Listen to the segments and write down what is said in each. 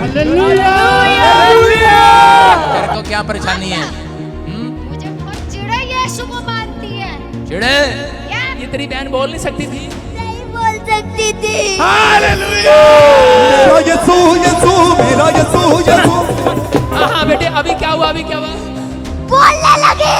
तेरे को क्या परेशानी है? मुझे बहुत चिढ़े यीशु को मानती है। चिढ़े? ये तेरी बहन बोल नहीं सकती थी? नहीं बोल सकती थी। मेरा यीशु यीशु मेरा यीशु यीशु। हाँ बेटे, अभी क्या हुआ? अभी क्या हुआ? बोलने लगी।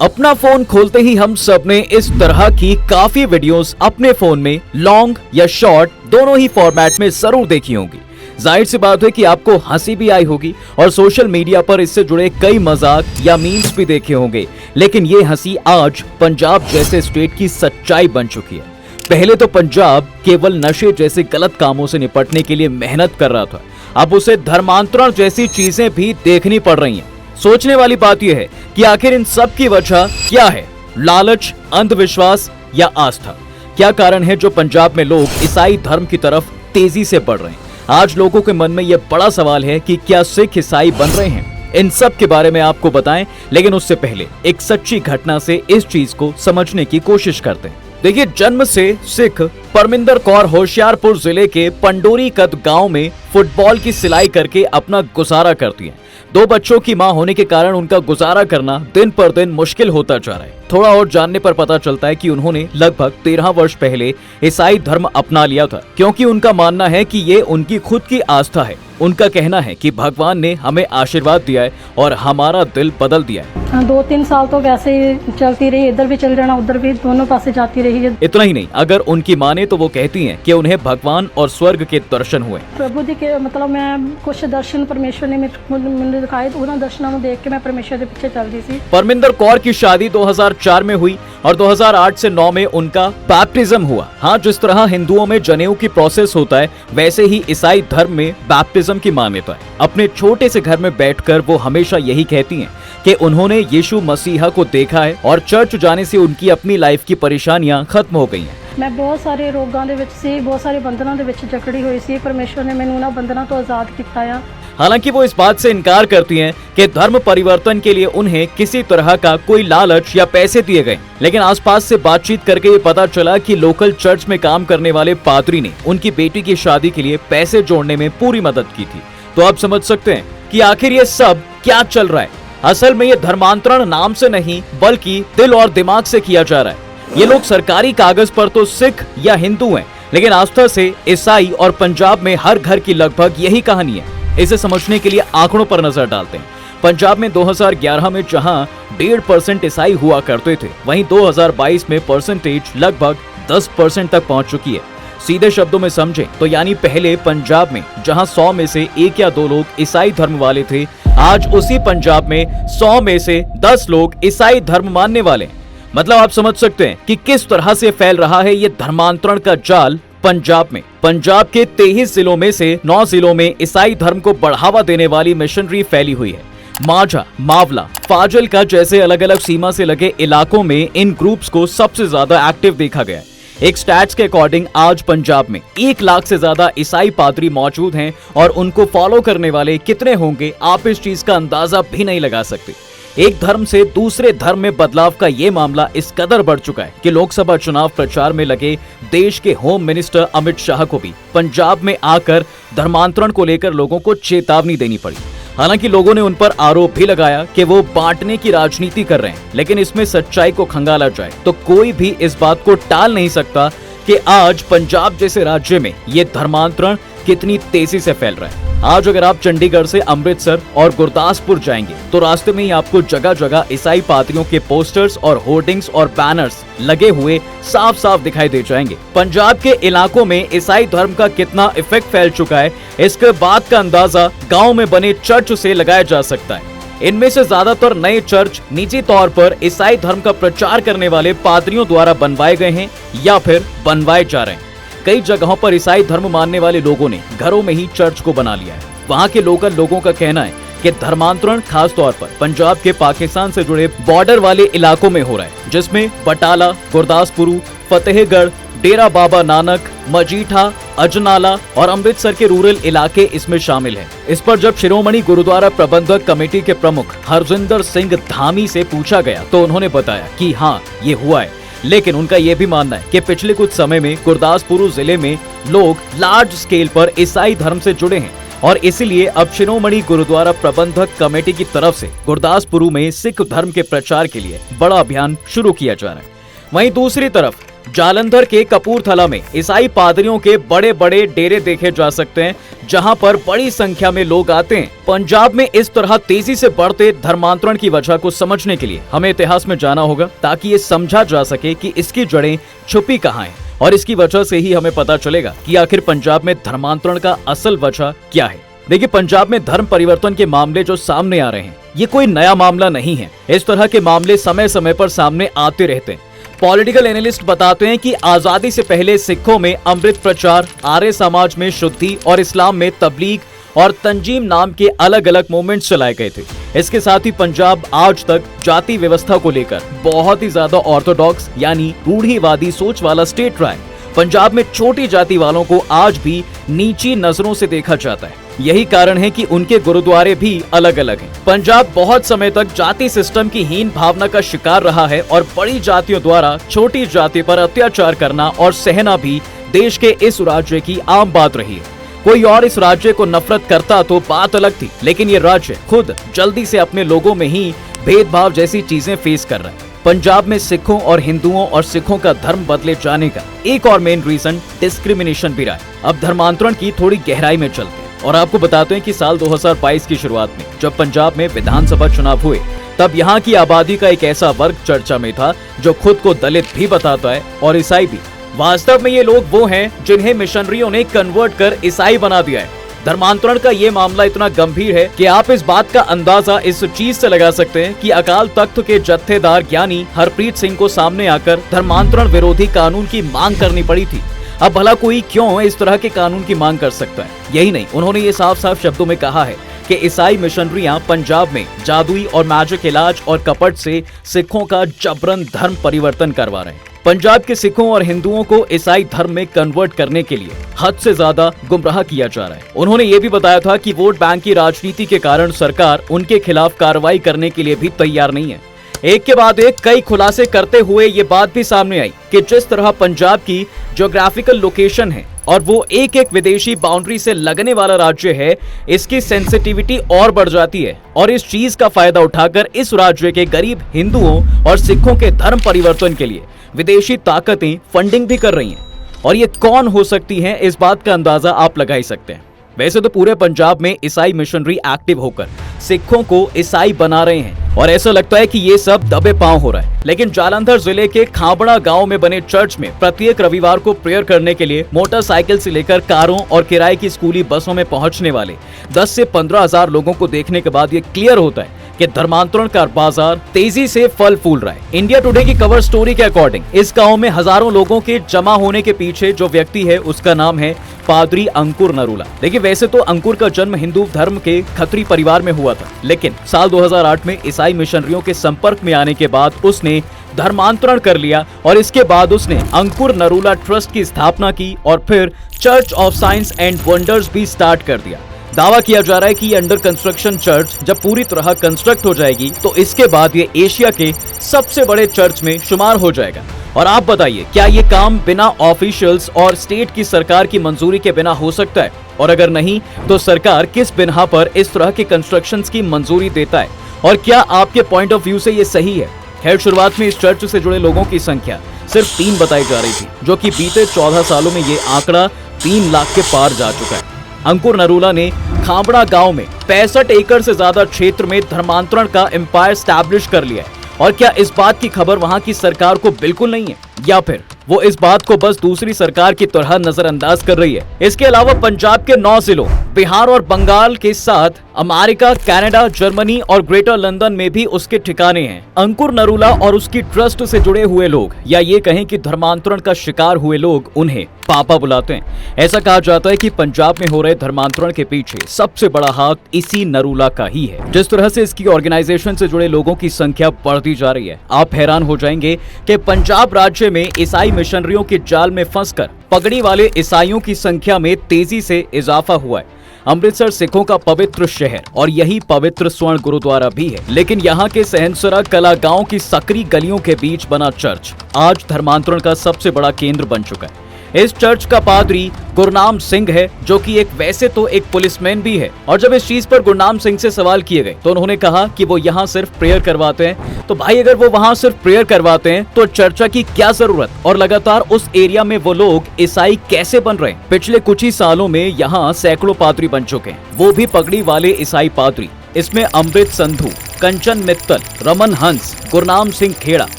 अपना फोन खोलते ही हम सब ने इस तरह की काफी वीडियोस अपने फोन में लॉन्ग या शॉर्ट दोनों ही फॉर्मेट में जरूर देखी होंगी। जाहिर सी बात है कि आपको हंसी भी आई होगी और सोशल मीडिया पर इससे जुड़े कई मजाक या मीम्स भी देखे होंगे। लेकिन ये हंसी आज पंजाब जैसे स्टेट की सच्चाई बन चुकी है। पहले तो पंजाब केवल नशे जैसे गलत कामों से निपटने के लिए मेहनत कर रहा था, अब उसे धर्मांतरण जैसी चीजें भी देखनी पड़ रही हैं। सोचने वाली बात यह है कि आखिर इन सब की वजह क्या है? लालच, अंधविश्वास या आस्था? क्या कारण है जो पंजाब में लोग ईसाई धर्म की तरफ तेजी से बढ़ रहे हैं? आज लोगों के मन में यह बड़ा सवाल है कि क्या सिख ईसाई बन रहे हैं? इन सब के बारे में आपको बताएं, लेकिन उससे पहले एक सच्ची घटना से इस चीज को समझने की कोशिश करते हैं। देखिए, जन्म से सिख परमिंदर कौर होशियारपुर जिले के पंडोरी कद गांव में फुटबॉल की सिलाई करके अपना गुजारा करती हैं। 2 बच्चों की मां होने के कारण उनका गुजारा करना दिन पर दिन मुश्किल होता जा रहा है। थोड़ा और जानने पर पता चलता है कि उन्होंने लगभग 13 वर्ष पहले ईसाई धर्म अपना लिया था, क्योंकि उनका मानना है कि ये उनकी खुद की आस्था है। उनका कहना है कि भगवान ने हमें आशीर्वाद दिया है और हमारा दिल बदल दिया है। 2-3 साल तो वैसे ही चलती रही, इधर भी चल जाना उधर भी, दोनों पासे जाती रही है। इतना ही नहीं, अगर उनकी माने तो वो कहती हैं कि उन्हें भगवान और स्वर्ग के दर्शन हुए। प्रभु जी के मतलब मैं कुछ दर्शन परमेश्वर ने मैंने दिखाए, तो उन्होंने दर्शनों को देख के मैं परमेश्वर के पीछे चल रही थी। परमिंदर कौर की शादी 2004 में हुई और 2008 से 9 में उनका बैप्टिज्म हुआ। हाँ, जिस तरह हिंदुओं में जनेऊ की प्रोसेस होता है, वैसे ही ईसाई धर्म में बैप्टिज्म की मान्यता है। अपने छोटे से घर में बैठकर वो हमेशा यही कहती हैं कि उन्होंने यीशु मसीहा को देखा है और चर्च जाने से उनकी अपनी लाइफ की परेशानियां खत्म हो गई हैं। मैं बहुत सारे रोगां दे विच सी, बहुत सारे बंधनां दे विच जकड़ी हुई सी। परमेश्वर ने मैनूं उन्हां बंधनां तो आजाद किया है। हालांकि वो इस बात से इनकार करती हैं कि धर्म परिवर्तन के लिए उन्हें किसी तरह का कोई लालच या पैसे दिए गए। लेकिन आसपास से बातचीत करके ये पता चला कि लोकल चर्च में काम करने वाले पादरी ने उनकी बेटी की शादी के लिए पैसे जोड़ने में पूरी मदद की थी। तो आप समझ सकते हैं कि आखिर ये सब क्या चल रहा है। असल में ये धर्मांतरण नाम से नहीं, बल्कि दिल और दिमाग से किया जा रहा है। ये लोग सरकारी कागज पर तो सिख या हिंदू हैं, लेकिन आस्था से ईसाई, और पंजाब में हर घर की लगभग यही कहानी है। इसे समझने के लिए आंकड़ों पर नजर डालते हैं। पंजाब में 2011 में जहां 1.5% ईसाई हुआ करते थे, वहीं 2022 में परसेंटेज लगभग 10% तक पहुंच चुकी है। सीधे शब्दों में समझें तो यानी पहले पंजाब में जहां 100 में से 1 या 2 लोग ईसाई धर्म वाले थे, आज उसी पंजाब में 100 में से 10 लोग ईसाई धर्म मानने वाले। मतलब आप समझ सकते हैं कि किस तरह से फैल रहा है ये धर्मांतरण का जाल पंजाब में। पंजाब के 23 जिलों में से 9 जिलों में ईसाई धर्म को बढ़ावा देने वाली मिशनरी फैली हुई है। माझा, मावला, फाजिल्का जैसे अलग अलग सीमा से लगे इलाकों में इन ग्रुप्स को सबसे ज्यादा एक्टिव देखा गया है। एक स्टैट्स के अकॉर्डिंग आज पंजाब में 1 लाख से ज्यादा ईसाई पादरी मौजूद हैं और उनको फॉलो करने वाले कितने होंगे आप इस चीज का अंदाजा भी नहीं लगा सकते। एक धर्म से दूसरे धर्म में बदलाव का ये मामला इस कदर बढ़ चुका है कि लोकसभा चुनाव प्रचार में लगे देश के होम मिनिस्टर अमित शाह को भी पंजाब में आकर धर्मांतरण को लेकर लोगों को चेतावनी देनी पड़ी। हालांकि लोगों ने उन पर आरोप भी लगाया कि वो बांटने की राजनीति कर रहे हैं, लेकिन इसमें सच्चाई को खंगाला जाए तो कोई भी इस बात को टाल नहीं सकता कि आज पंजाब जैसे राज्य में ये धर्मांतरण कितनी तेजी से फैल रहा है। आज अगर आप चंडीगढ़ से अमृतसर और गुरदासपुर जाएंगे तो रास्ते में ही आपको जगह जगह ईसाई पादरियों के पोस्टर्स और होर्डिंग्स और बैनर्स लगे हुए साफ साफ दिखाई दे जाएंगे। पंजाब के इलाकों में ईसाई धर्म का कितना इफेक्ट फैल चुका है, इसके बात का अंदाजा गाँव में बने चर्च से लगाया जा सकता है। इनमें से ज्यादातर नए चर्च निजी तौर पर ईसाई धर्म का प्रचार करने वाले पादरियों द्वारा बनवाए गए हैं या फिर बनवाए जा रहे हैं। कई जगहों पर ईसाई धर्म मानने वाले लोगों ने घरों में ही चर्च को बना लिया है। वहाँ के लोकल लोगों का कहना है कि धर्मांतरण खास तौर पर पंजाब के पाकिस्तान से जुड़े बॉर्डर वाले इलाकों में हो रहा है, जिसमें बटाला, गुरदासपुर, फतेहगढ़, डेरा बाबा नानक, मजीठा, अजनाला और अमृतसर के रूरल इलाके इसमें शामिल हैं। इस पर जब शिरोमणि गुरुद्वारा प्रबंधक कमेटी के प्रमुख हरजिंदर सिंह धामी से पूछा गया तो उन्होंने बताया कि हाँ, ये हुआ है। लेकिन उनका यह भी मानना है कि पिछले कुछ समय में गुरदासपुर जिले में लोग लार्ज स्केल पर ईसाई धर्म से जुड़े हैं और इसीलिए अब शिरोमणि गुरुद्वारा प्रबंधक कमेटी की तरफ से गुरदासपुर में सिख धर्म के प्रचार के लिए बड़ा अभियान शुरू किया जा रहा है। वहीं दूसरी तरफ जालंधर के कपूरथला में ईसाई पादरियों के बड़े बड़े डेरे देखे जा सकते हैं, जहां पर बड़ी संख्या में लोग आते हैं। पंजाब में इस तरह तेजी से बढ़ते धर्मांतरण की वजह को समझने के लिए हमें इतिहास में जाना होगा, ताकि ये समझा जा सके कि इसकी जड़ें छुपी कहाँ हैं, और इसकी वजह से ही हमें पता चलेगा कि आखिर पंजाब में धर्मांतरण का असल वजह क्या है। देखिए, पंजाब में धर्म परिवर्तन के मामले जो सामने आ रहे हैं, ये कोई नया मामला नहीं है। इस तरह के मामले समय समय पर सामने आते रहते हैं। पॉलिटिकल एनालिस्ट बताते हैं कि आजादी से पहले सिखों में अमृत प्रचार, आर्य समाज में शुद्धि और इस्लाम में तबलीग और तंजीम नाम के अलग अलग मूवमेंट्स चलाए गए थे। इसके साथ ही पंजाब आज तक जाति व्यवस्था को लेकर बहुत ही ज्यादा ऑर्थोडॉक्स यानी रूढ़िवादी सोच वाला स्टेट रहा है। पंजाब में छोटी जाति वालों को आज भी नीची नजरों से देखा जाता है। यही कारण है कि उनके गुरुद्वारे भी अलग अलग हैं। पंजाब बहुत समय तक जाति सिस्टम की हीन भावना का शिकार रहा है और बड़ी जातियों द्वारा छोटी जाति पर अत्याचार करना और सहना भी देश के इस राज्य की आम बात रही है। कोई और इस राज्य को नफरत करता तो बात अलग थी, लेकिन ये राज्य खुद जल्दी से अपने लोगों में ही भेदभाव जैसी चीजें फेस कर रहा है। पंजाब में सिखों और हिंदुओं और सिखों का धर्म बदले जाने का एक और मेन रीजन डिस्क्रिमिनेशन भी रहा है। अब धर्मांतरण की थोड़ी गहराई में चलते हैं और आपको बताते हैं कि साल 2022 की शुरुआत में जब पंजाब में विधानसभा चुनाव हुए, तब यहाँ की आबादी का एक ऐसा वर्ग चर्चा में था जो खुद को दलित भी बताता है और ईसाई भी। वास्तव में ये लोग वो हैं जिन्हें मिशनरियों ने कन्वर्ट कर ईसाई बना दिया है। धर्मांतरण का ये मामला इतना गंभीर है कि आप इस बात का अंदाजा इस चीज से लगा सकते हैं कि अकाल तख्त के जत्थेदार ज्ञानी हरप्रीत सिंह को सामने आकर धर्मांतरण विरोधी कानून की मांग करनी पड़ी थी। अब भला कोई क्यों इस तरह के कानून की मांग कर सकता है? यही नहीं, उन्होंने ये साफ साफ शब्दों में कहा है कि ईसाई मिशनरियां पंजाब में जादुई और मैजिक इलाज और कपट से सिखों का जबरन धर्म परिवर्तन करवा रहे हैं। पंजाब के सिखों और हिंदुओं को ईसाई धर्म में कन्वर्ट करने के लिए हद से ज्यादा गुमराह किया जा रहा है। उन्होंने ये भी बताया था कि वोट बैंक की राजनीति के कारण सरकार उनके खिलाफ कार्रवाई करने के लिए भी तैयार नहीं है। एक के बाद एक कई खुलासे करते हुए ये बात भी सामने आई कि जिस तरह पंजाब की ज्योग्राफिकल लोकेशन है और वो एक एक विदेशी बाउंड्री से लगने वाला राज्य है, इसकी सेंसिटिविटी और बढ़ जाती है और इस चीज का फायदा उठाकर इस राज्य के गरीब हिंदुओं और सिखों के धर्म परिवर्तन के लिए विदेशी ताकतें फंडिंग भी कर रही हैं। और ये कौन हो सकती हैं, इस बात का अंदाजा आप लगा ही सकते हैं। वैसे तो पूरे पंजाब में ईसाई मिशनरी एक्टिव होकर सिखों को ईसाई बना रहे हैं और ऐसा लगता है कि ये सब दबे पांव हो रहा है, लेकिन जालंधर जिले के खाबड़ा गांव में बने चर्च में प्रत्येक रविवार को प्रेयर करने के लिए मोटरसाइकिल से लेकर कारों और किराए की स्कूली बसों में पहुंचने वाले 10 से 15 हजार लोगों को देखने के बाद ये क्लियर होता है कि धर्मांतरण का बाजार तेजी से फल फूल रहा है। इंडिया टुडे की कवर स्टोरी के अकॉर्डिंग इस गांव में हजारों लोगों के जमा होने के पीछे जो व्यक्ति है उसका नाम है पादरी अंकुर नरूला। देखिए, वैसे तो अंकुर का जन्म हिंदू धर्म के खत्री परिवार में हुआ था, लेकिन साल 2008 में ईसाई मिशनरियों के संपर्क में आने के बाद उसने धर्मांतरण कर लिया और इसके बाद उसने अंकुर नरूला ट्रस्ट की स्थापना की और फिर church of science and wonders भी स्टार्ट कर दिया। दावा किया जा रहा है कि ये अंडर कंस्ट्रक्शन चर्च जब पूरी तरह कंस्ट्रक्ट हो जाएगी तो इसके बाद ये एशिया के सबसे बड़े चर्च में शुमार हो जाएगा। और आप बताइए, क्या ये काम बिना ऑफिशियल्स और स्टेट की सरकार की मंजूरी के बिना हो सकता है? और अगर नहीं तो सरकार किस बिना पर इस तरह के कंस्ट्रक्शंस की मंजूरी देता है? और क्या आपके पॉइंट ऑफ व्यू से ये सही है? खैर, शुरुआत में इस चर्च से जुड़े लोगों की संख्या सिर्फ 3 बताई जा रही थी, जो कि बीते 14 सालों में ये आंकड़ा 3 लाख के पार जा चुका है। अंकुर नरूला ने खाबड़ा गांव में 65 एकड़ से ज्यादा क्षेत्र में धर्मांतरण का एम्पायर स्टैब्लिश कर लिया है। और क्या इस बात की खबर वहां की सरकार को बिल्कुल नहीं है, या फिर वो इस बात को बस दूसरी सरकार की तरह नजरअंदाज कर रही है? इसके अलावा पंजाब के 9 जिलों, बिहार और बंगाल के साथ अमेरिका, कनाडा, जर्मनी और ग्रेटर लंदन में भी उसके ठिकाने हैं। अंकुर नरूला और उसकी ट्रस्ट से जुड़े हुए लोग, या ये कहें कि धर्मांतरण का शिकार हुए लोग, उन्हें पापा बुलाते हैं। ऐसा कहा जाता है कि पंजाब में हो रहे धर्मांतरण के पीछे सबसे बड़ा हाथ इसी नरूला का ही है। जिस तरह से इसकी ऑर्गेनाइजेशन से जुड़े लोगों की संख्या बढ़ती जा रही है, आप हैरान हो जाएंगे कि पंजाब राज्य में ईसाई मिशनरियों के जाल में फंसकर पगड़ी वाले ईसाइयों की संख्या में तेजी से इजाफा हुआ है। अमृतसर सिखों का पवित्र शहर और यही पवित्र स्वर्ण गुरुद्वारा भी है, लेकिन यहाँ के सहनसरा कला गांव की सकरी गलियों के बीच बना चर्च आज धर्मांतरण का सबसे बड़ा केंद्र बन चुका है। इस चर्च का पादरी गुरनाम सिंह है, जो कि वैसे तो एक पुलिसमैन भी है। और जब इस चीज पर गुरनाम सिंह से सवाल किए गए तो उन्होंने कहा कि वो यहाँ सिर्फ प्रेयर करवाते हैं। तो भाई अगर वो वहाँ सिर्फ प्रेयर करवाते हैं तो चर्चा की क्या जरूरत, और लगातार उस एरिया में वो लोग ईसाई कैसे बन रहे हैं। पिछले कुछ ही सालों में यहाँ सैकड़ों पादरी बन चुके हैं, वो भी पगड़ी वाले ईसाई पादरी। इसमें अमृत संधू, कंचन मित्तल, रमन हंस, गुरनाम सिंह खेड़ा,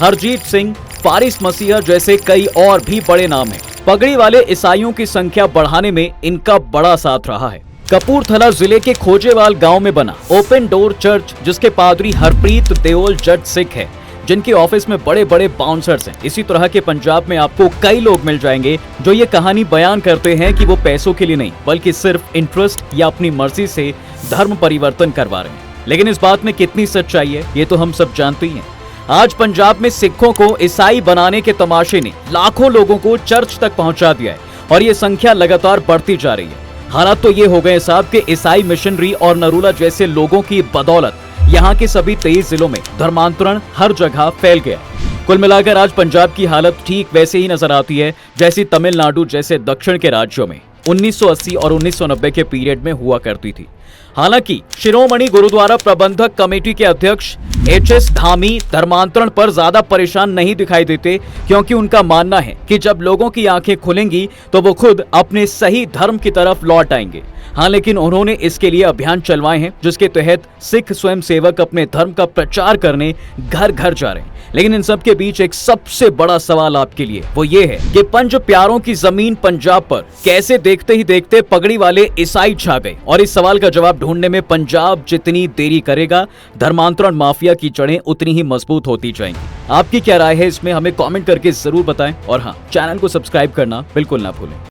हरजीत सिंह, फारिस मसीहा जैसे कई और भी बड़े नाम हैं। पगड़ी वाले ईसाइयों की संख्या बढ़ाने में इनका बड़ा साथ रहा है। कपूरथला जिले के खोजेवाल गांव में बना ओपन डोर चर्च, जिसके पादरी हरप्रीत देओल जट सिख है, जिनके ऑफिस में बड़े बड़े बाउंसर्स हैं। इसी तरह के पंजाब में आपको कई लोग मिल जाएंगे जो ये कहानी बयान करते हैं कि वो पैसों के लिए नहीं बल्कि सिर्फ इंटरेस्ट या अपनी मर्जी से धर्म परिवर्तन करवा रहे हैं। लेकिन इस बात में कितनी सच्चाई है ये तो हम सब जानते ही हैं। आज पंजाब में सिखों को ईसाई बनाने के तमाशे ने लाखों लोगों को चर्च तक पहुंचा दिया है और ये संख्या लगातार बढ़ती जा रही है। हालात तो ये हो गए साहब कि ईसाई मिशनरी और नरूला जैसे लोगों की बदौलत यहाँ के सभी 23 जिलों में धर्मांतरण हर जगह फैल गया। कुल मिलाकर आज पंजाब की हालत ठीक वैसे ही नजर आती है जैसी तमिलनाडु जैसे दक्षिण के राज्यों में 1980 और 1990 के पीरियड में हुआ करती थी। हालांकि शिरोमणि गुरुद्वारा प्रबंधक कमेटी के अध्यक्ष एच.एस. धामी धर्मांतरण पर ज्यादा परेशान नहीं दिखाई देते, क्योंकि उनका मानना है कि जब लोगों की आंखें खुलेंगी तो वो खुद अपने सही धर्म की तरफ लौट आएंगे। हाँ, लेकिन उन्होंने इसके लिए अभियान चलवाए हैं जिसके तहत सिख स्वयंसेवक अपने धर्म का प्रचार करने घर घर जा रहे हैं। लेकिन इन सब के बीच एक सबसे बड़ा सवाल आपके लिए वो ये है कि पंज प्यारों की जमीन पंजाब पर कैसे देखते ही देखते पगड़ी वाले ईसाई छा गए। और इस सवाल का जवाब ढूंढने में पंजाब जितनी देरी करेगा, धर्मांतरण माफिया की जड़ें उतनी ही मजबूत होती जाएंगी। आपकी क्या राय है इसमें, हमें कमेंट करके जरूर बताएं। और हाँ, चैनल को सब्सक्राइब करना बिल्कुल ना भूलें।